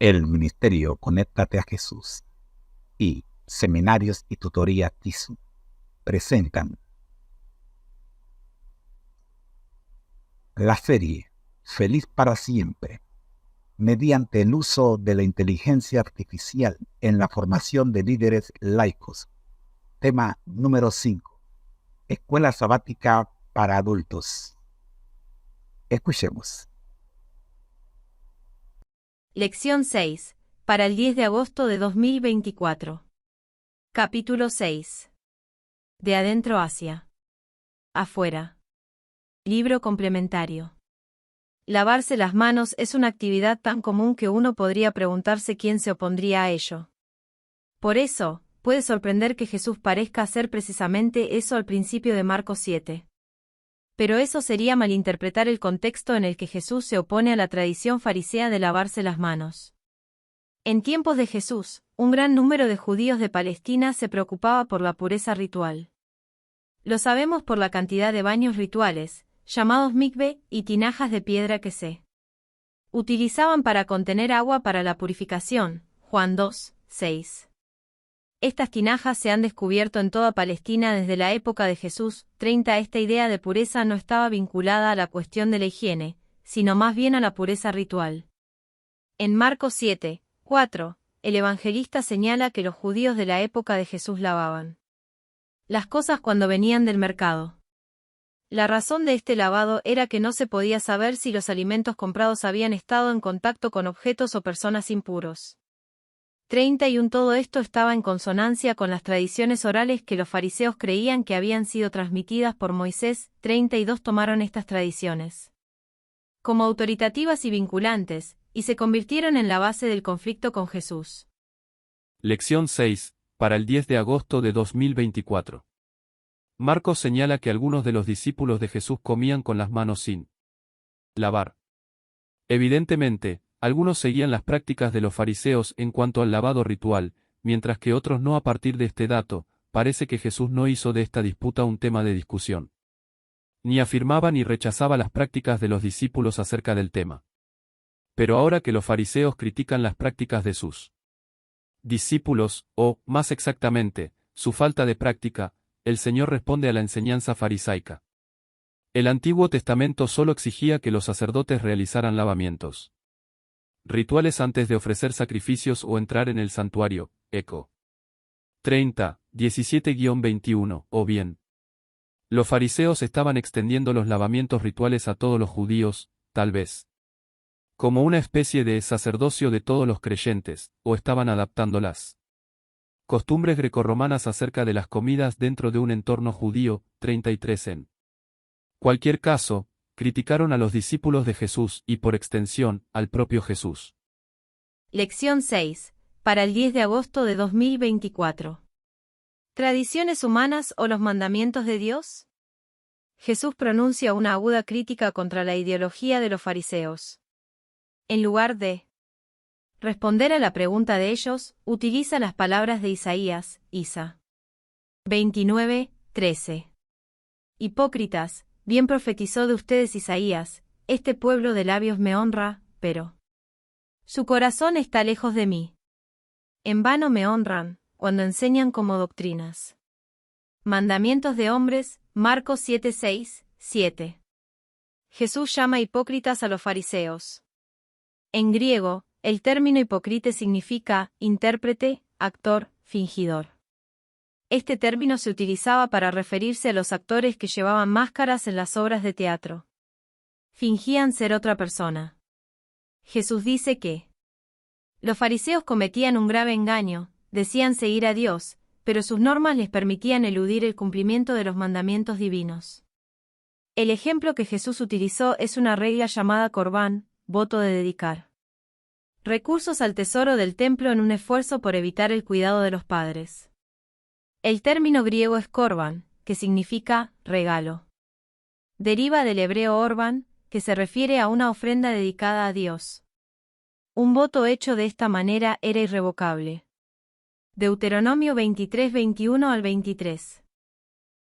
El Ministerio Conéctate a Jesús y Seminarios y Tutoría TISU presentan la serie Feliz para Siempre, mediante el uso de la inteligencia artificial en la formación de líderes laicos. Tema número 5. Escuela sabática para adultos. Escuchemos. Lección 6, para el 10 de agosto de 2024. Capítulo 6. De adentro hacia afuera. Libro complementario. Lavarse las manos es una actividad tan común que uno podría preguntarse quién se opondría a ello. Por eso, puede sorprender que Jesús parezca hacer precisamente eso al principio de Marcos 7. Pero eso sería malinterpretar el contexto en el que Jesús se opone a la tradición farisea de lavarse las manos. En tiempos de Jesús, un gran número de judíos de Palestina se preocupaba por la pureza ritual. Lo sabemos por la cantidad de baños rituales, llamados mikve, y tinajas de piedra que se utilizaban para contener agua para la purificación. Juan 2, 6. Estas tinajas se han descubierto en toda Palestina desde la época de Jesús. 30. Esta idea de pureza no estaba vinculada a la cuestión de la higiene, sino más bien a la pureza ritual. En Marcos 7, 4, el evangelista señala que los judíos de la época de Jesús lavaban las cosas cuando venían del mercado. La razón de este lavado era que no se podía saber si los alimentos comprados habían estado en contacto con objetos o personas impuros. 31. Todo esto estaba en consonancia con las tradiciones orales que los fariseos creían que habían sido transmitidas por Moisés. 32. Tomaron estas tradiciones como autoritativas y vinculantes, y se convirtieron en la base del conflicto con Jesús. Lección 6, para el 10 de agosto de 2024. Marcos señala que algunos de los discípulos de Jesús comían con las manos sin lavar. Evidentemente, algunos seguían las prácticas de los fariseos en cuanto al lavado ritual, mientras que otros no. A partir de este dato, parece que Jesús no hizo de esta disputa un tema de discusión. Ni afirmaba ni rechazaba las prácticas de los discípulos acerca del tema. Pero ahora que los fariseos critican las prácticas de sus discípulos, o, más exactamente, su falta de práctica, el Señor responde a la enseñanza farisaica. El Antiguo Testamento solo exigía que los sacerdotes realizaran lavamientos rituales antes de ofrecer sacrificios o entrar en el santuario. Eco 30, 17-21, o bien. Los fariseos estaban extendiendo los lavamientos rituales a todos los judíos, tal vez como una especie de sacerdocio de todos los creyentes, o estaban adaptando las costumbres grecorromanas acerca de las comidas dentro de un entorno judío. 33. En cualquier caso, criticaron a los discípulos de Jesús y por extensión, al propio Jesús. Lección 6, para el 10 de agosto de 2024. ¿Tradiciones humanas o los mandamientos de Dios? Jesús pronuncia una aguda crítica contra la ideología de los fariseos. En lugar de responder a la pregunta de ellos, utiliza las palabras de Isaías, Isa 29, 13. Hipócritas, bien profetizó de ustedes Isaías, este pueblo de labios me honra, pero su corazón está lejos de mí. En vano me honran, cuando enseñan como doctrinas mandamientos de hombres. Marcos 7, 6, 7. Jesús llama hipócritas a los fariseos. En griego, el término hipócrita significa intérprete, actor, fingidor. Este término se utilizaba para referirse a los actores que llevaban máscaras en las obras de teatro. Fingían ser otra persona. Jesús dice que los fariseos cometían un grave engaño, decían seguir a Dios, pero sus normas les permitían eludir el cumplimiento de los mandamientos divinos. El ejemplo que Jesús utilizó es una regla llamada corbán, voto de dedicar recursos al tesoro del templo en un esfuerzo por evitar el cuidado de los padres. El término griego es korban, que significa regalo. Deriva del hebreo orban, que se refiere a una ofrenda dedicada a Dios. Un voto hecho de esta manera era irrevocable. Deuteronomio 23, 21 al 23.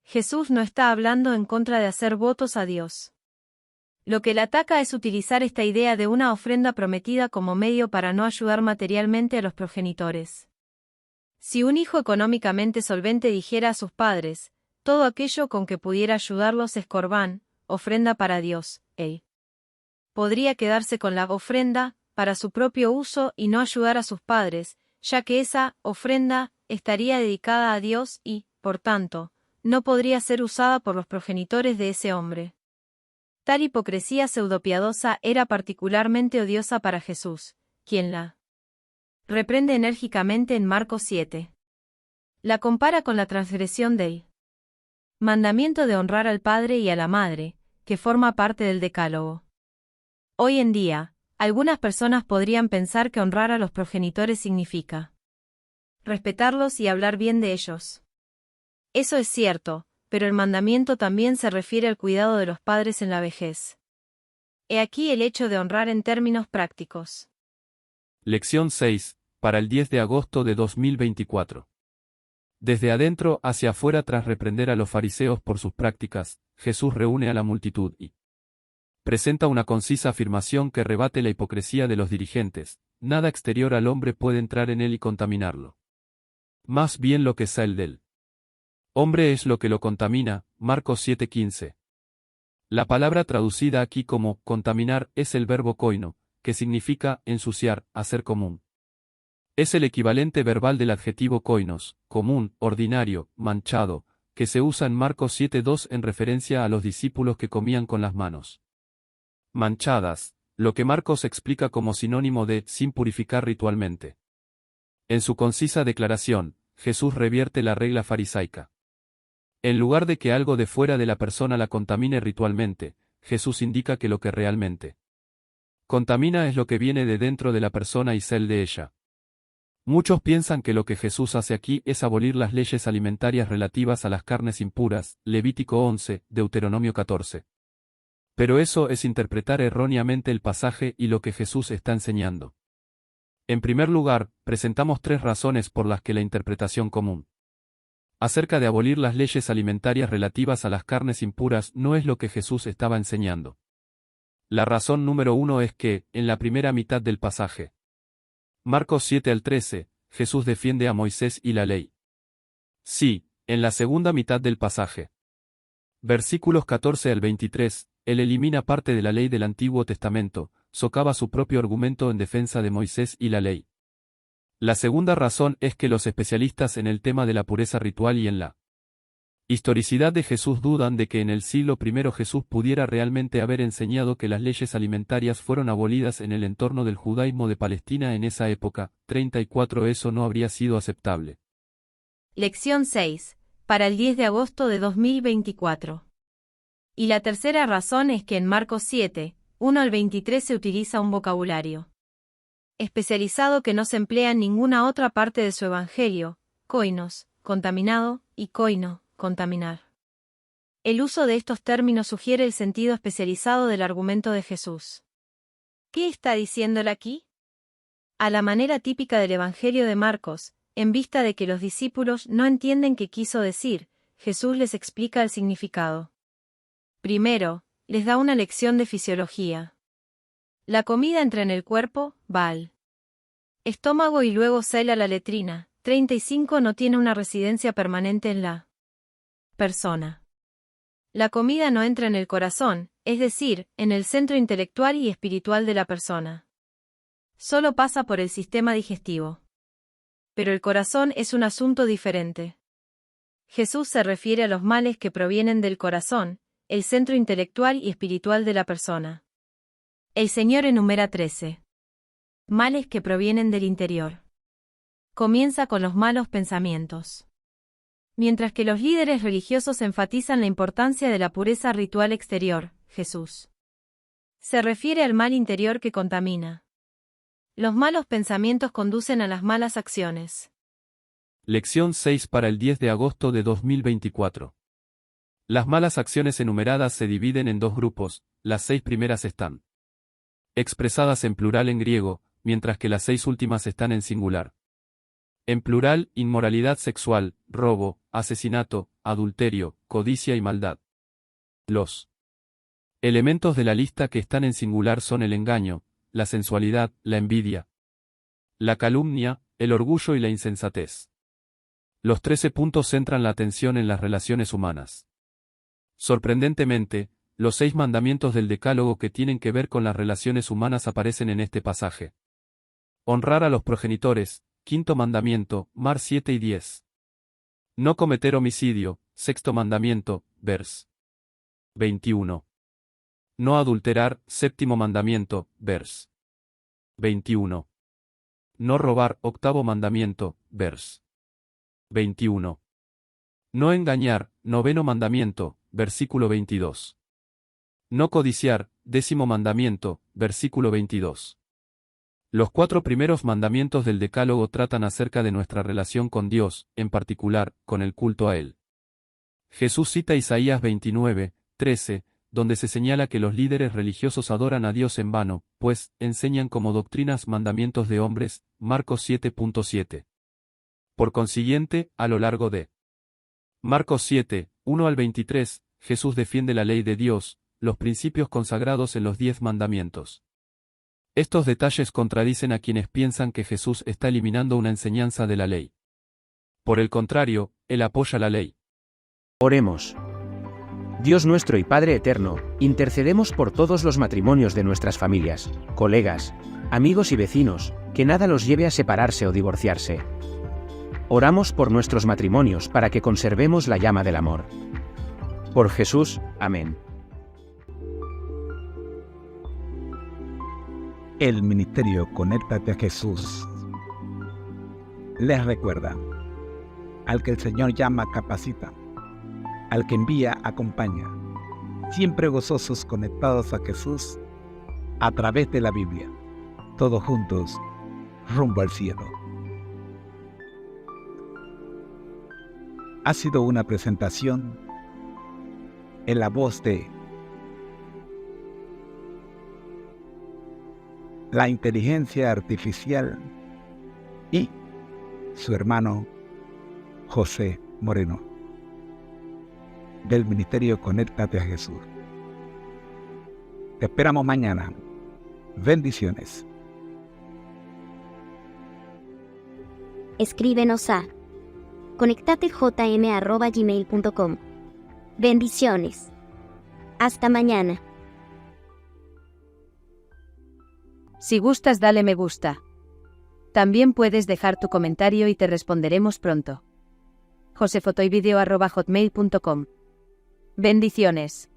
Jesús no está hablando en contra de hacer votos a Dios. Lo que le ataca es utilizar esta idea de una ofrenda prometida como medio para no ayudar materialmente a los progenitores. Si un hijo económicamente solvente dijera a sus padres, todo aquello con que pudiera ayudarlos es corbán, ofrenda para Dios, él podría quedarse con la ofrenda para su propio uso y no ayudar a sus padres, ya que esa ofrenda estaría dedicada a Dios y, por tanto, no podría ser usada por los progenitores de ese hombre. Tal hipocresía pseudopiadosa era particularmente odiosa para Jesús, quien la reprende enérgicamente en Marcos 7. La compara con la transgresión del mandamiento de honrar al padre y a la madre, que forma parte del Decálogo. Hoy en día, algunas personas podrían pensar que honrar a los progenitores significa respetarlos y hablar bien de ellos. Eso es cierto, pero el mandamiento también se refiere al cuidado de los padres en la vejez. He aquí el hecho de honrar en términos prácticos. Lección 6, para el 10 de agosto de 2024. Desde adentro hacia afuera, tras reprender a los fariseos por sus prácticas, Jesús reúne a la multitud y presenta una concisa afirmación que rebate la hipocresía de los dirigentes: nada exterior al hombre puede entrar en él y contaminarlo. Más bien lo que sale del hombre es lo que lo contamina. Marcos 7:15. La palabra traducida aquí como contaminar es el verbo koino, que significa ensuciar, hacer común. Es el equivalente verbal del adjetivo koinos, común, ordinario, manchado, que se usa en Marcos 7:2 en referencia a los discípulos que comían con las manos manchadas, lo que Marcos explica como sinónimo de sin purificar ritualmente. En su concisa declaración, Jesús revierte la regla farisaica. En lugar de que algo de fuera de la persona la contamine ritualmente, Jesús indica que lo que realmente contamina es lo que viene de dentro de la persona y sale de ella. Muchos piensan que lo que Jesús hace aquí es abolir las leyes alimentarias relativas a las carnes impuras, Levítico 11, Deuteronomio 14. Pero eso es interpretar erróneamente el pasaje y lo que Jesús está enseñando. En primer lugar, presentamos 3 razones por las que la interpretación común acerca de abolir las leyes alimentarias relativas a las carnes impuras no es lo que Jesús estaba enseñando. La razón número 1 es que, en la primera mitad del pasaje, Marcos 7 al 13, Jesús defiende a Moisés y la ley. Sí, en la segunda mitad del pasaje, versículos 14 al 23, él elimina parte de la ley del Antiguo Testamento, socava su propio argumento en defensa de Moisés y la ley. La segunda razón es que los especialistas en el tema de la pureza ritual y en la historicidad de Jesús dudan de que en el siglo I Jesús pudiera realmente haber enseñado que las leyes alimentarias fueron abolidas en el entorno del judaísmo de Palestina en esa época. 34 Eso no habría sido aceptable. Lección 6, para el 10 de agosto de 2024. Y la tercera razón es que en Marcos 7, 1 al 23 se utiliza un vocabulario especializado que no se emplea en ninguna otra parte de su evangelio: koinos, contaminado, y koino, contaminar. El uso de estos términos sugiere el sentido especializado del argumento de Jesús. ¿Qué está diciéndole aquí? A la manera típica del evangelio de Marcos, en vista de que los discípulos no entienden qué quiso decir, Jesús les explica el significado. Primero, les da una lección de fisiología. La comida entra en el cuerpo, va al estómago y luego sale a la letrina. 35 No tiene una residencia permanente en la persona. La comida no entra en el corazón, es decir, en el centro intelectual y espiritual de la persona. Solo pasa por el sistema digestivo. Pero el corazón es un asunto diferente. Jesús se refiere a los males que provienen del corazón, el centro intelectual y espiritual de la persona. El Señor enumera 13 males que provienen del interior. Comienza con los malos pensamientos. Mientras que los líderes religiosos enfatizan la importancia de la pureza ritual exterior, Jesús se refiere al mal interior que contamina. Los malos pensamientos conducen a las malas acciones. Lección 6 para el 10 de agosto de 2024. Las malas acciones enumeradas se dividen en 2 grupos. Las 6 primeras están expresadas en plural en griego, mientras que las 6 últimas están en singular. En plural: inmoralidad sexual, robo, asesinato, adulterio, codicia y maldad. Los Elementos de la lista que están en singular son el engaño, la sensualidad, la envidia, la calumnia, el orgullo y la insensatez. Los 13 puntos centran la atención en las relaciones humanas. Sorprendentemente, los 6 mandamientos del Decálogo que tienen que ver con las relaciones humanas aparecen en este pasaje. Honrar a los progenitores, quinto mandamiento, Mar 7 y 10. No cometer homicidio, sexto mandamiento, vers. 21. No adulterar, séptimo mandamiento, vers. 21. No robar, octavo mandamiento, vers. 21. No engañar, noveno mandamiento, versículo 22. No codiciar, décimo mandamiento, versículo 22. Los 4 primeros mandamientos del Decálogo tratan acerca de nuestra relación con Dios, en particular, con el culto a Él. Jesús cita Isaías 29, 13, donde se señala que los líderes religiosos adoran a Dios en vano, pues, enseñan como doctrinas mandamientos de hombres, Marcos 7.7. Por consiguiente, a lo largo de Marcos 7, 1 al 23, Jesús defiende la ley de Dios, los principios consagrados en los 10 mandamientos. Estos detalles contradicen a quienes piensan que Jesús está eliminando una enseñanza de la ley. Por el contrario, Él apoya la ley. Oremos. Dios nuestro y Padre eterno, intercedemos por todos los matrimonios de nuestras familias, colegas, amigos y vecinos, que nada los lleve a separarse o divorciarse. Oramos por nuestros matrimonios para que conservemos la llama del amor. Por Jesús, amén. El ministerio Conéctate a Jesús les recuerda: al que el Señor llama, capacita; al que envía, acompaña. Siempre gozosos conectados a Jesús a través de la Biblia. Todos juntos, rumbo al cielo. Ha sido una presentación en la voz de la inteligencia artificial y su hermano José Moreno, del Ministerio Conéctate a Jesús. Te esperamos mañana. Bendiciones. Escríbenos a conectatejm@gmail.com. Bendiciones. Hasta mañana. Si gustas, dale me gusta. También puedes dejar tu comentario y te responderemos pronto. josefotoyvideo@hotmail.com. Bendiciones.